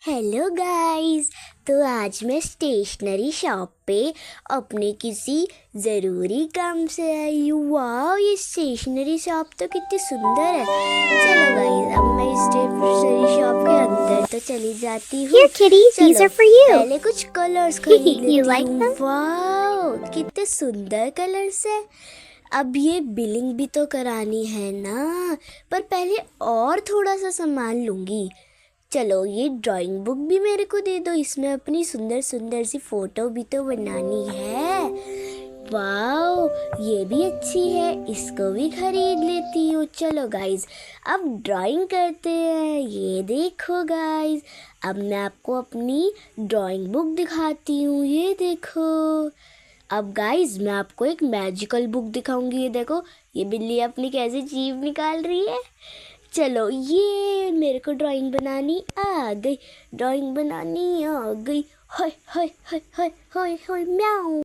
Hello guys. तो आज मैं स्टेशनरी शॉप पे अपने किसी ज़रूरी काम से आई हूँ। वाह, ये स्टेशनरी शॉप तो कितनी सुंदर है। चलो गाइस, अब मैं स्टेशनरी शॉप के अंदर तो चली जाती हूँ। Here, kitty, these are for you. पहले कुछ कलर्स खरीद You लेती like हूँ। them? वाह, कितने सुंदर कलर्स है। अब ये बिलिंग भी तो करानी है ना, पर पहले और थोड़ा सा सामान लूँगी। चलो, ये ड्राइंग बुक भी मेरे को दे दो, इसमें अपनी सुंदर सुंदर सी फोटो भी तो बनानी है। वाह, ये भी अच्छी है, इसको भी खरीद लेती हूँ। चलो गाइज, अब ड्राइंग करते हैं। ये देखो गाइज, अब मैं आपको अपनी ड्राइंग बुक दिखाती हूँ। ये देखो। अब गाइज, मैं आपको एक मैजिकल बुक दिखाऊंगी। ये देखो, ये बिल्ली अपनी कैसे जीभ निकाल रही है। चलो, ये मेरे को ड्राइंग बनानी आ गई। हाय हाय हाय हाय हाय हाय हाय म्याऊ।